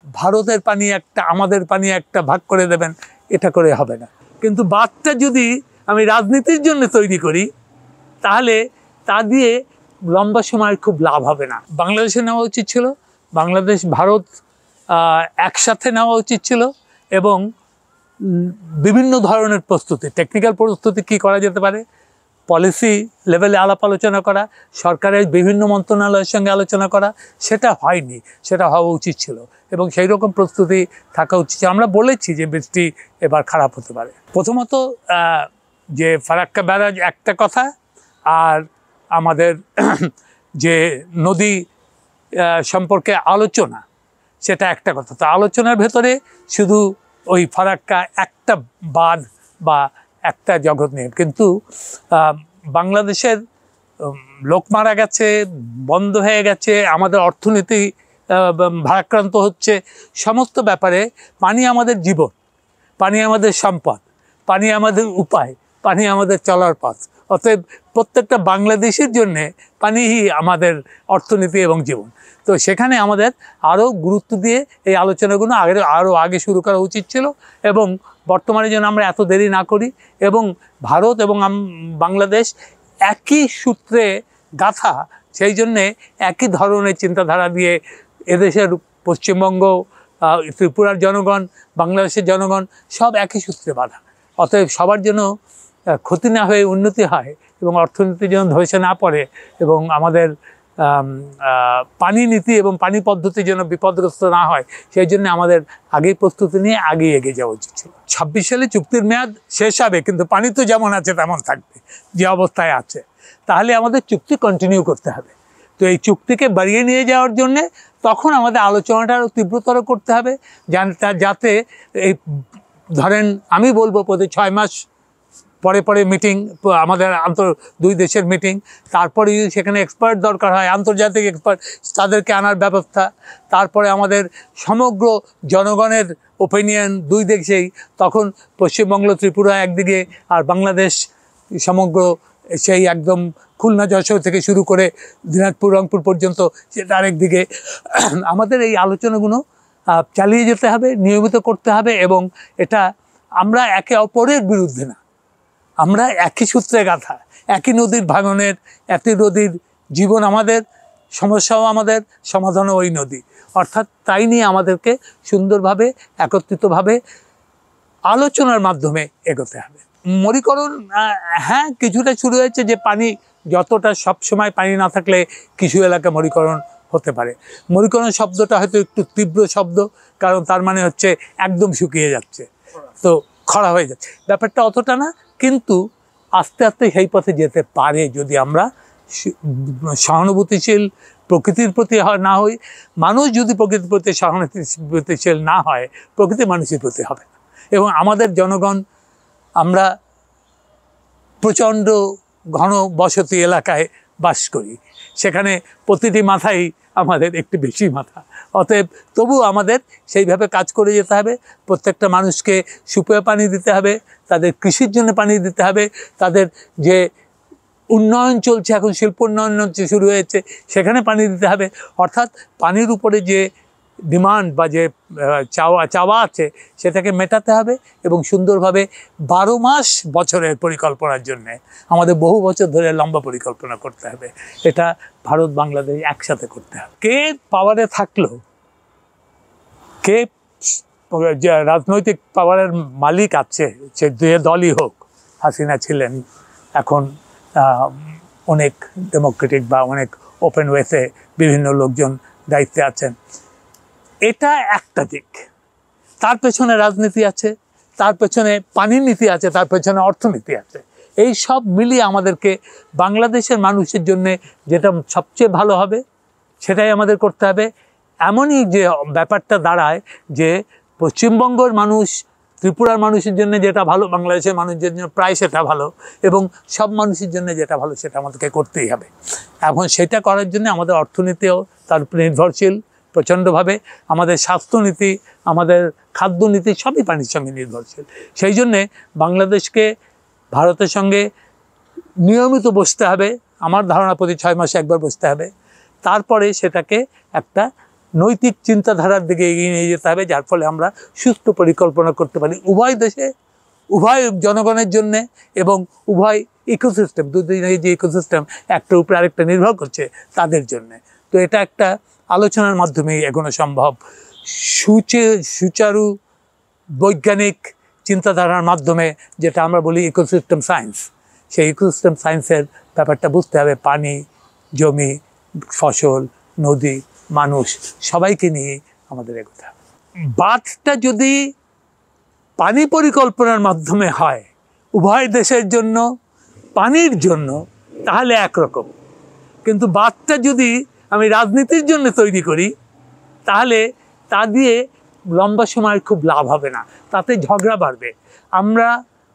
ভারতের পানি একটা আমাদের পানি একটা ভাগ করে দেবেন, এটা করে হবে না। কিন্তু বাঁধটা যদি আমি রাজনীতির জন্য তৈরি করি তাহলে তা দিয়ে লম্বা সময় খুব লাভ হবে না। বাংলাদেশে নেওয়া উচিত ছিল, বাংলাদেশ ভারত একসাথে নেওয়া উচিত ছিল, এবং বিভিন্ন ধরনের প্রস্তুতি, টেকনিক্যাল প্রস্তুতি কী করা যেতে পারে, পলিসি লেভেলে আলাপ আলোচনা করা, সরকারের বিভিন্ন মন্ত্রণালয়ের সঙ্গে আলোচনা করা, সেটা হয়নি। সেটা হওয়া উচিত ছিল এবং সেই রকম প্রস্তুতি থাকা উচিত। আমরা বলেছি যে বৃষ্টি এবার খারাপ হতে পারে। প্রথমত যে ফারাক্কা ব্যারাজ একটা কথা, আর আমাদের যে নদী সম্পর্কে আলোচনা সেটা একটা কথা। তো আলোচনার ভেতরে শুধু ওই ফারাক্কা একটা বাঁধ বা একটা জগৎ নিয়ে, কিন্তু বাংলাদেশের লোক মারা গেছে, বন্ধ হয়ে গেছে, আমাদের অর্থনীতি ভারাক্রান্ত হচ্ছে, সমস্ত ব্যাপারে পানি আমাদের জীবন, পানি আমাদের সম্পদ, পানি আমাদের উপায়, পানি আমাদের চলার পথ। অতএব প্রত্যেকটা বাংলাদেশের জন্যে পানিই আমাদের অর্থনীতি এবং জীবন। তো সেখানে আমাদের আরও গুরুত্ব দিয়ে এই আলোচনাগুলো আরও আগে শুরু করা উচিত ছিল, এবং বর্তমানে যেন আমরা এত দেরি না করি, এবং ভারত এবং বাংলাদেশ একই সূত্রে গাঁথা, সেই জন্যে একই ধরনের চিন্তাধারা দিয়ে এদেশের পশ্চিমবঙ্গ, ত্রিপুরার জনগণ, বাংলাদেশের জনগণ সব একই সূত্রে বাঁধা। অতএব সবার জন্য ক্ষতি না হয়ে উন্নতি হয়, এবং অর্থনীতি যেন ধসে না পড়ে, এবং আমাদের পানি নীতি এবং পানি পদ্ধতি যেন বিপদগ্রস্ত না হয়, সেই জন্য আমাদের আগেই প্রস্তুতি নিয়ে আগেই এগিয়ে যাওয়া উচিত ছিল। 26 সালে চুক্তির মেয়াদ শেষ হবে, কিন্তু পানি তো যেমন আছে তেমন থাকবে, যে অবস্থায় আছে। তাহলে আমাদের চুক্তি কন্টিনিউ করতে হবে। তো এই চুক্তিকে বাড়িয়ে নিয়ে যাওয়ার জন্যে তখন আমাদের আলোচনাটা আরও তীব্রতর করতে হবে, যাতে এই ধরেন আমি বলবো প্রতি 6 মাস পরে পরে মিটিং, আমাদের দুই দেশের মিটিং, তারপরে যদি সেখানে এক্সপার্ট দরকার হয়, আন্তর্জাতিক এক্সপার্ট, তাদেরকে আনার ব্যবস্থা, তারপরে আমাদের সমগ্র জনগণের ওপিনিয়ন দুই দেশেই, তখন পশ্চিমবঙ্গ ত্রিপুরা একদিকে আর বাংলাদেশ সমগ্র সেই একদম খুলনা যশোর থেকে শুরু করে দিনাজপুর রংপুর পর্যন্ত সেটা আরেকদিকে। আমাদের এই আলোচনাগুলো চালিয়ে যেতে হবে, নিয়মিত করতে হবে, এবং এটা আমরা একে অপরের বিরুদ্ধে না, আমরা একই সূত্রে গাঁথা, একই নদীর ভাঙনের, একই নদীর জীবন আমাদের, সমস্যাও আমাদের, সমাধানও ওই নদী। অর্থাৎ তাই নিয়ে আমাদেরকে সুন্দরভাবে একত্রিতভাবে আলোচনার মাধ্যমে এগোতে হবে। মরীকরণ হ্যাঁ কিছুটা শুরু হয়েছে, যে পানি যতটা সবসময় পানি না থাকলে কিছু এলাকা মরীকরণ হতে পারে। মরীকরণ শব্দটা হয়তো একটু তীব্র শব্দ, কারণ তার মানে হচ্ছে একদম শুকিয়ে যাচ্ছে, তো খরা হয়ে যাচ্ছে, ব্যাপারটা অতটা না। কিন্তু আস্তে আস্তে সেই পথে যেতে পারে যদি আমরা সহানুভূতিশীল প্রকৃতির প্রতি না হই। মানুষ যদি প্রকৃতির প্রতি সহানুভূতিশীল না হয়, প্রকৃতি মানুষের প্রতি হবে না। এবং আমাদের জনগণ, আমরা প্রচণ্ড ঘন বসতি এলাকায় বাস করি, সেখানে প্রতিটি মাথায় আমাদের একটু বেশি মাথা। অতএব তবু আমাদের সেইভাবে কাজ করে যেতে হবে। প্রত্যেকটা মানুষকে সুপেয় পানি দিতে হবে, তাদের কৃষির জন্য পানি দিতে হবে, তাদের যে উন্নয়ন চলছে, এখন শিল্প উন্নয়ন শুরু হয়েছে, সেখানে পানি দিতে হবে। অর্থাৎ পানির উপরে যে ডিমান্ড বা যে চাওয়া আছে সেটাকে মেটাতে হবে, এবং সুন্দরভাবে 12 মাস বছরের পরিকল্পনার জন্যে আমাদের বহু বছর ধরে লম্বা পরিকল্পনা করতে হবে। এটা ভারত বাংলাদেশ একসাথে করতে হবে। কে পাওয়ারে থাকলো, কে রাজনৈতিক পাওয়ারের মালিক আছে, সে যে দলই হোক, হাসিনা ছিলেন, এখন অনেক ডেমোক্রেটিক বা অনেক ওপেন ওয়েতে বিভিন্ন লোকজন দায়িত্বে আছেন, এটা একটা দিক। তার পেছনে রাজনীতি আছে, তার পেছনে পানির নীতি আছে, তার পেছনে অর্থনীতি আছে। এই সব মিলিয়ে আমাদেরকে বাংলাদেশের মানুষের জন্যে যেটা সবচেয়ে ভালো হবে সেটাই আমাদের করতে হবে। এমনই যে ব্যাপারটা দাঁড়ায় যে পশ্চিমবঙ্গের মানুষ, ত্রিপুরার মানুষের জন্য যেটা ভালো, বাংলাদেশের মানুষের জন্য প্রায় সেটা ভালো, এবং সব মানুষের জন্য যেটা ভালো সেটা আমাদেরকে করতেই হবে। এখন সেটা করার জন্য আমাদের অর্থনীতিও তার উপরে নির্ভরশীল প্রচণ্ডভাবে, আমাদের স্বাস্থ্যনীতি, আমাদের খাদ্যনীতি সবই পানির সঙ্গে নির্ভরশীল। সেই জন্যে বাংলাদেশকে ভারতের সঙ্গে নিয়মিত বসতে হবে। আমার ধারণা প্রতি 6 মাসে একবার বসতে হবে। তারপরে সেটাকে একটা নৈতিক চিন্তাধারার দিকে এগিয়ে নিয়ে যেতে হবে, যার ফলে আমরা সুস্থ পরিকল্পনা করতে পারি উভয় দেশে, উভয় জনগণের জন্যে এবং উভয় ইকোসিস্টেম, দুদিনের যে ইকোসিস্টেম একটার উপরে আরেকটা নির্ভর করছে তাদের জন্যে। তো এটা একটা আলোচনার মাধ্যমেই এগোনো সম্ভব। সুচারু বৈজ্ঞানিক চিন্তাধারার মাধ্যমে, যেটা আমরা বলি ইকোসিস্টেম সায়েন্স, সেই ইকোসিস্টেম সায়েন্সের ব্যাপারটা বুঝতে হবে। পানি, জমি, ফসল, নদী, মানুষ সবাইকে নিয়ে আমাদের এগোতে হবে। বাঁধটা যদি পানি পরিকল্পনার মাধ্যমে হয় উভয় দেশের জন্য, পানির জন্য, তাহলে একরকম। কিন্তু বাঁধটা যদি আমি রাজনীতির জন্য তৈরি করি তাহলে তা দিয়ে লম্বা সময় খুব লাভ হবে না, তাতে ঝগড়া বাড়বে। আমরা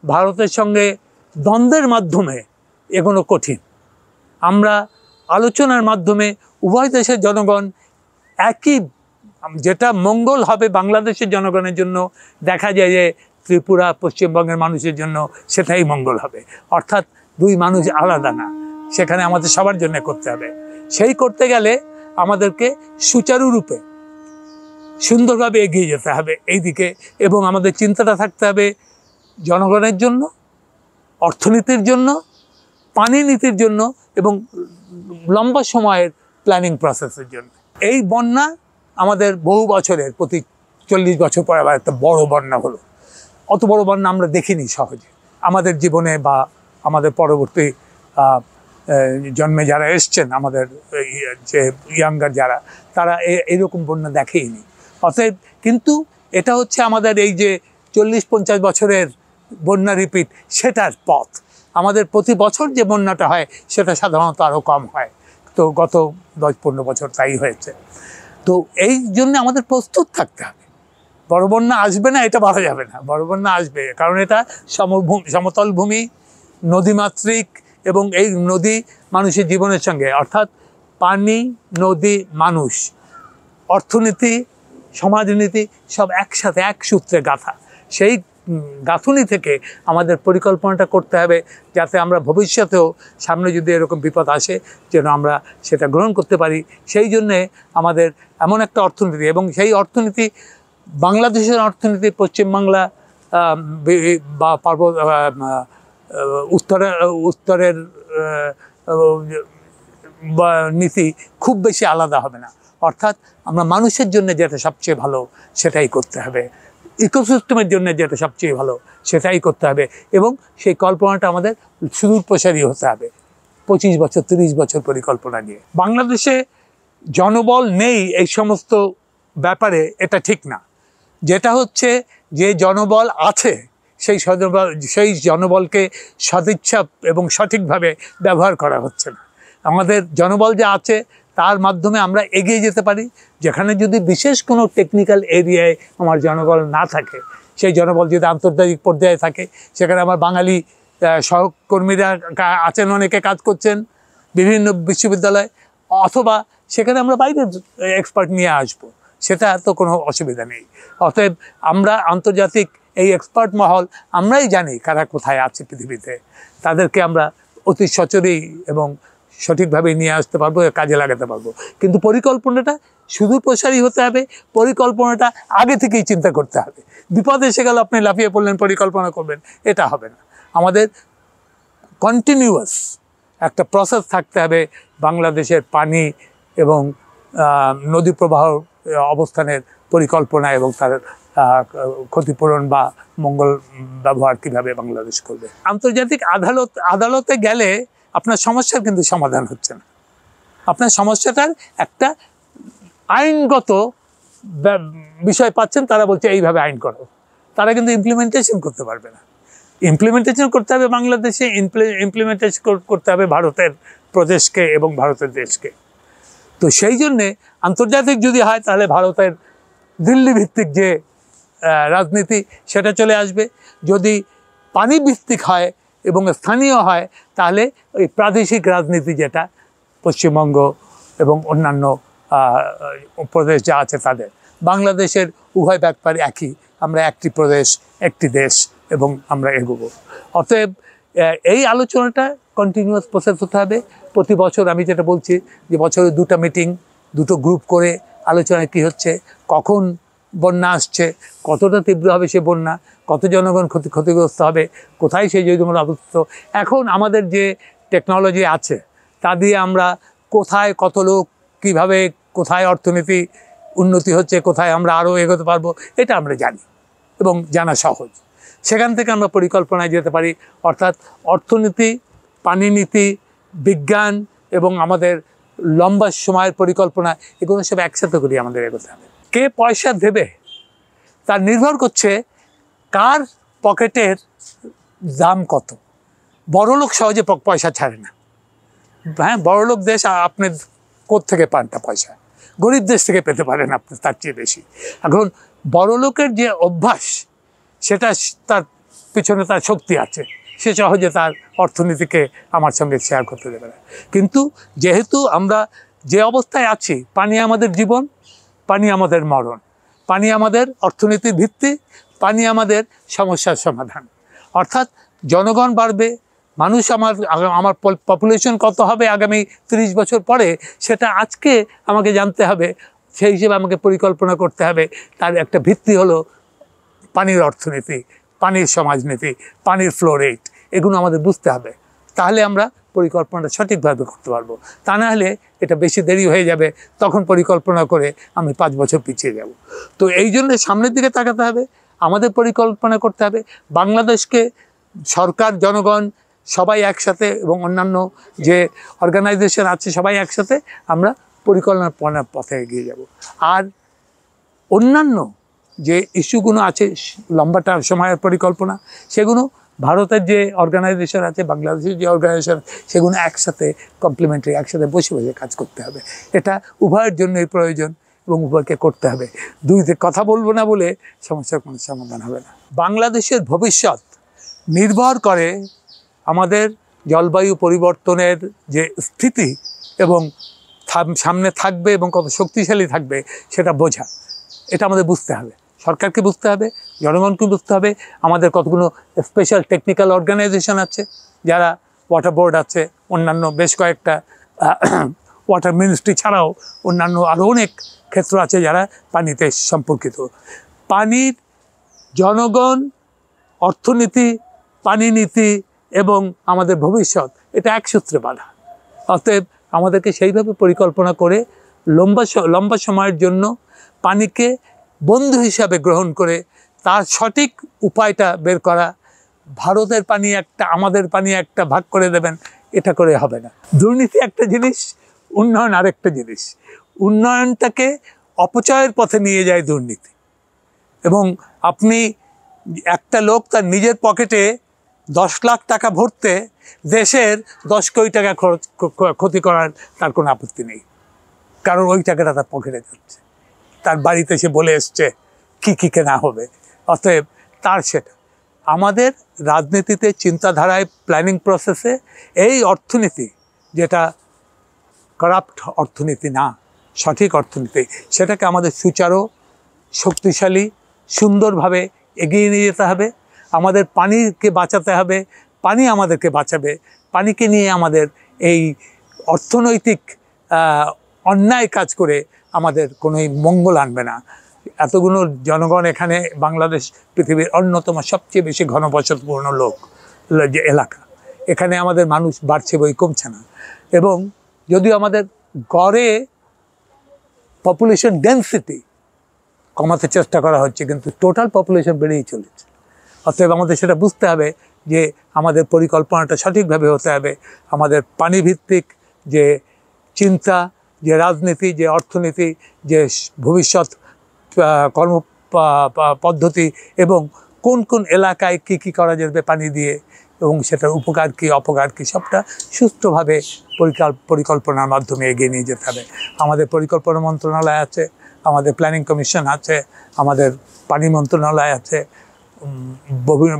ভারতের সঙ্গে দ্বন্দ্বের মাধ্যমে এগোনো কঠিন। আমরা আলোচনার মাধ্যমে উভয় দেশের জনগণ একই, যেটা মঙ্গল হবে বাংলাদেশের জনগণের জন্য, দেখা যায় যে ত্রিপুরা, পশ্চিমবঙ্গের মানুষের জন্য সেটাই মঙ্গল হবে। অর্থাৎ দুই মানুষ আলাদা না, সেখানে আমাদের সবার জন্য করতে হবে। সেই করতে গেলে আমাদেরকে সুচারুরূপে সুন্দরভাবে এগিয়ে যেতে হবে এই দিকে, এবং আমাদের চিন্তাটা থাকতে হবে জনগণের জন্য, অর্থনীতির জন্য, পানি নীতির জন্য এবং লম্বা সময়ের প্ল্যানিং প্রসেসের জন্য। এই বন্যা আমাদের বহু বছরের, প্রতি 40 বছর পর আবার একটা বড় বন্যা হলো। অত বড় বন্যা আমরা দেখিনি সহজে আমাদের জীবনে, বা আমাদের পরবর্তী জন্মে যারা এসছেন, আমাদের যে ইয়াঙ্গার যারা, তারা এইরকম বন্যা দেখেইনি। অতএব কিন্তু এটা হচ্ছে আমাদের এই যে 40-50 বছরের বন্যা রিপিট, সেটার পথ। আমাদের প্রতি বছর যে বন্যাটা হয় সেটা সাধারণত আরও কম হয়, তো গত 10-15 বছর তাই হয়েছে। তো এই জন্য আমাদের প্রস্তুত থাকতে হবে। বড় বন্যা আসবে না এটা বলা যাবে না, বড় বন্যা আসবে, কারণ এটা সমতল ভূমি, নদীমাতৃক, এবং এই নদী মানুষের জীবনের সঙ্গে, অর্থাৎ পানি, নদী, মানুষ, অর্থনীতি, সমাজনীতি সব একসাথে এক সূত্রে গাঁথা। সেই গাঁথুনি থেকে আমাদের পরিকল্পনাটা করতে হবে, যাতে আমরা ভবিষ্যতেও সামনে যদি এরকম বিপদ আসে যেন আমরা সেটা গ্রহণ করতে পারি। সেই জন্যে আমাদের এমন একটা অর্থনীতি, এবং সেই অর্থনীতি বাংলাদেশের অর্থনীতি, পশ্চিমবাংলা বা উত্তরের নীতি খুব বেশি আলাদা হবে না। অর্থাৎ আমরা মানুষের জন্য যেটা সবচেয়ে ভালো সেটাই করতে হবে, ইকোসিস্টেমের জন্য যেটা সবচেয়ে ভালো সেটাই করতে হবে, এবং সেই কল্পনাটা আমাদের সুদূর প্রসারী হতে হবে, 25 বছর 30 বছর পরিকল্পনা নিয়ে। বাংলাদেশে জনবল নেই এই সমস্ত ব্যাপারে, এটা ঠিক না। যেটা হচ্ছে, যে জনবল আছে সেই জনবলকে সদিচ্ছা এবং সঠিকভাবে ব্যবহার করা হচ্ছে না। আমাদের জনবল যে আছে তার মাধ্যমে আমরা এগিয়ে যেতে পারি। যেখানে যদি বিশেষ কোনো টেকনিক্যাল এরিয়ায় আমার জনবল না থাকে, সেই জনবল যদি আন্তর্জাতিক পর্যায়ে থাকে, সেখানে আমার বাঙালি সহকর্মীরা আছেন, অনেকে কাজ করছেন বিভিন্ন বিশ্ববিদ্যালয়ে, অথবা সেখানে আমরা বাইরের এক্সপার্ট নিয়ে আসবো, সেটা তো কোনো অসুবিধা নেই। অতএব আমরা আন্তর্জাতিক এই এক্সপার্ট মহল আমরাই জানি কারা কোথায় আছে পৃথিবীতে, তাদেরকে আমরা অতি সচরেই এবং সঠিকভাবে নিয়ে আসতে পারবো, কাজে লাগাতে পারবো। কিন্তু পরিকল্পনাটা সুদূর প্রসারী হতে হবে, পরিকল্পনাটা আগে থেকেই চিন্তা করতে হবে। বিপদ এসে গেল আপনি লাফিয়ে পড়লেন, পরিকল্পনা করবেন, এটা হবে না। আমাদের কন্টিনিউয়াস একটা প্রসেস থাকতে হবে বাংলাদেশের পানি এবং নদী প্রবাহ অবস্থানের পরিকল্পনা, এবং তার ক্ষতিপূরণ বা মঙ্গল ব্যবহার কীভাবে বাংলাদেশ করবে। আন্তর্জাতিক আদালতে গেলে আপনার সমস্যার কিন্তু সমাধান হচ্ছে না, আপনার সমস্যাটার একটা আইনগত বিষয় পাচ্ছেন, তারা বলছে এইভাবে আইন করো, তারা কিন্তু ইমপ্লিমেন্টেশন করতে পারবে না। ইমপ্লিমেন্টেশন করতে হবে বাংলাদেশে, ইমপ্লিমেন্টেশন করতে হবে ভারতের প্রদেশকে এবং ভারতের দেশকে। তো সেই জন্যে আন্তর্জাতিক যদি হয় তাহলে ভারতের দিল্লি ভিত্তিক যে রাজনীতি সেটা চলে আসবে। যদি পানি ভিত্তিক হয় এবং স্থানীয় হয় তাহলে ওই প্রাদেশিক রাজনীতি, যেটা পশ্চিমবঙ্গ এবং অন্যান্য প্রদেশ যা আছে তাদের। বাংলাদেশের উভয় ব্যাপারে একই, আমরা একটি প্রদেশ, একটি দেশ, এবং আমরা এগোবো। অতএব এই আলোচনাটা কন্টিনিউয়াস প্রসেস হতে হবে। প্রতি বছর আমি যেটা বলছি যে বছরে 2টা মিটিং, 2টো গ্রুপ করে আলোচনায় কী হচ্ছে, কখন বন্যা আসছে, কতটা তীব্র হবে সে বন্যা, কত জনগণ ক্ষতিগ্রস্ত হবে, কোথায় সেই জমিগুলো আবদ্ধ। এখন আমাদের যে টেকনোলজি আছে তা দিয়ে আমরা কোথায় কত লোক কীভাবে, কোথায় অর্থনীতি উন্নতি হচ্ছে, কোথায় আমরা আরও এগোতে পারবো, এটা আমরা জানি এবং জানা সহজ। সেখান থেকে আমরা পরিকল্পনায় যেতে পারি। অর্থাৎ অর্থনীতি, পানি নীতি, বিজ্ঞান এবং আমাদের লম্বা সময়ের পরিকল্পনা, এগুলো সব একসাথে করি আমাদের এগোতে হবে। কে পয়সা দেবে তার নির্ভর করছে কার পকেটের দাম কত। বড়লোক সহজে পয়সা ছাড়ে না। হ্যাঁ, বড়লোক দেশ আপনি কোত্থেকে পানটা পয়সা, গরিব দেশ থেকে পেতে পারেন আপনি তার চেয়ে বেশি। এখন বড়লোকের যে অভ্যাস, সেটা তার পিছনে তার শক্তি আছে, সে সহজে তার অর্থনীতিকে আমার সঙ্গে শেয়ার করতে দেবে না। কিন্তু যেহেতু আমরা যে অবস্থায় আছি, পানি আমাদের জীবন, পানি আমাদের মরণ, পানি আমাদের অর্থনীতির ভিত্তি, পানি আমাদের সমস্যার সমাধান। অর্থাৎ জনগণ বাড়বে, মানুষ আমার পপুলেশন কত হবে আগামী 30 বছর পরে, সেটা আজকে আমাকে জানতে হবে। সেই হিসেবে আমাকে পরিকল্পনা করতে হবে। তার একটা ভিত্তি হলো পানির অর্থনীতি, পানির সমাজনীতি, পানির ফ্লো রেট, এগুলো আমাদের বুঝতে হবে। তাহলে আমরা পরিকল্পনাটা সঠিকভাবে করতে পারবো। তা না হলে এটা বেশি দেরি হয়ে যাবে, তখন পরিকল্পনা করে আমি 5 বছর পিছিয়ে যাব। তো এই জন্য সামনের দিকে তাকাতে হবে, আমাদের পরিকল্পনা করতে হবে। বাংলাদেশকে সরকার, জনগণ সবাই একসাথে এবং অন্যান্য যে অর্গানাইজেশন আছে সবাই একসাথে আমরা পরিকল্পনার পথে এগিয়ে যাব। আর অন্যান্য যে ইস্যুগুলো আছে লম্বাটা সময়ের পরিকল্পনা, সেগুলো ভারতের যে অর্গানাইজেশন আছে, বাংলাদেশের যে অর্গানাইজেশন, সেগুলো একসাথে কমপ্লিমেন্টারি, একসাথে বসে বসে কাজ করতে হবে। এটা উভয়ের জন্যই প্রয়োজন এবং উভয়কে করতে হবে। দুইতে কথা বলবো না বলে সমস্যার কোনো সমাধান হবে না। বাংলাদেশের ভবিষ্যৎ নির্ভর করে আমাদের জলবায়ু পরিবর্তনের যে স্থিতি এবং সামনে থাকবে এবং কত শক্তিশালী থাকবে সেটা বোঝা। এটা আমাদের বুঝতে হবে, সরকারকে বুঝতে হবে, জনগণকে বুঝতে হবে। আমাদের কতগুলো স্পেশাল টেকনিক্যাল অর্গানাইজেশন আছে, যারা ওয়াটার বোর্ড আছে, অন্যান্য বেশ কয়েকটা ওয়াটার মিনিস্ট্রি ছাড়াও অন্যান্য আরও অনেক ক্ষেত্র আছে যারা পানিতে সম্পর্কিত। পানির, জনগণ, অর্থনীতি, পানি নীতি এবং আমাদের ভবিষ্যৎ, এটা এক সূত্রে বাঁধা। অতএব আমাদেরকে সেইভাবে পরিকল্পনা করে লম্বা সময়ের জন্য পানিকে বন্ধু হিসাবে গ্রহণ করে তার সঠিক উপায়টা বের করা। ভারতের পানি একটা, আমাদের পানি একটা, ভাগ করে দেবেন, এটা করে হবে না। দুর্নীতি একটা জিনিস, উন্নয়ন আরেকটা জিনিস। উন্নয়নটাকে অপচয়ের পথে নিয়ে যায় দুর্নীতি। এবং আপনি একটা লোক তার নিজের পকেটে 10 লাখ টাকা ভরতে দেশের 10 কোটি টাকা ক্ষতি করার তার কোনো আপত্তি নেই, কারণ ওই টাকাটা তার পকেটে যাচ্ছে, তার বাড়িতে সে বলে এসছে কী কেনা হবে। অতএব তার সেটা। আমাদের রাজনীতিতে, চিন্তাধারায়, প্ল্যানিং প্রসেসে এই অর্থনীতি, যেটা করাপ্ট অর্থনীতি না, সঠিক অর্থনীতি, সেটাকে আমাদের সুচারু, শক্তিশালী, সুন্দরভাবে এগিয়ে নিয়ে যেতে হবে। আমাদের পানিকে বাঁচাতে হবে, পানি আমাদেরকে বাঁচাবে। পানিকে নিয়ে আমাদের এই অর্থনৈতিক অন্যায় কাজ করে আমাদের কোনোই মঙ্গল আনবে না। এতগুলো জনগণ এখানে, বাংলাদেশ পৃথিবীর অন্যতম সবচেয়ে বেশি ঘনবসতিপূর্ণ যে এলাকা, এখানে আমাদের মানুষ বাড়ছে বই কমছে না। এবং যদিও আমাদের গড়ে পপুলেশন ডেন্সিটি কমাতে চেষ্টা করা হচ্ছে, কিন্তু টোটাল পপুলেশন বেড়েই চলেছে। অতএব আমাদের সেটা বুঝতে হবে যে আমাদের পরিকল্পনাটা সঠিকভাবে হতে হবে। আমাদের পানিভিত্তিক যে চিন্তা, যে রাজনীতি, যে অর্থনীতি, যে ভবিষ্যৎ কর্ম পদ্ধতি এবং কোন কোন এলাকায় কী করা যাবে পানি দিয়ে এবং সেটার উপকার কী, অপকার কী, সবটা সুষ্ঠুভাবে পরিকল্পনার মাধ্যমে এগিয়ে নিয়ে যেতে হবে। আমাদের পরিকল্পনা মন্ত্রণালয় আছে, আমাদের প্ল্যানিং কমিশন আছে, আমাদের পানি মন্ত্রণালয় আছে,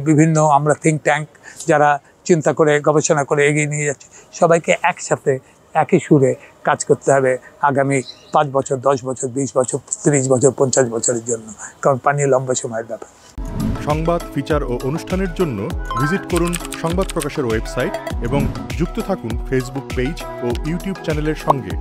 বিভিন্ন আমরা থিঙ্ক ট্যাঙ্ক যারা চিন্তা করে, গবেষণা করে এগিয়ে নিয়ে যাচ্ছে। সবাইকে একসাথে একই সুরে কাজ করতে হবে আগামী 5 বছর, 10 বছর, 20 বছর, 30 বছর, 50 বছরের জন্য, কারণ পানি লম্বা সময়ের ব্যাপার। সংবাদ, ফিচার ও অনুষ্ঠানের জন্য ভিজিট করুন সংবাদ প্রকাশের ওয়েবসাইট এবং যুক্ত থাকুন ফেসবুক পেজ ও ইউটিউব চ্যানেলের সঙ্গে।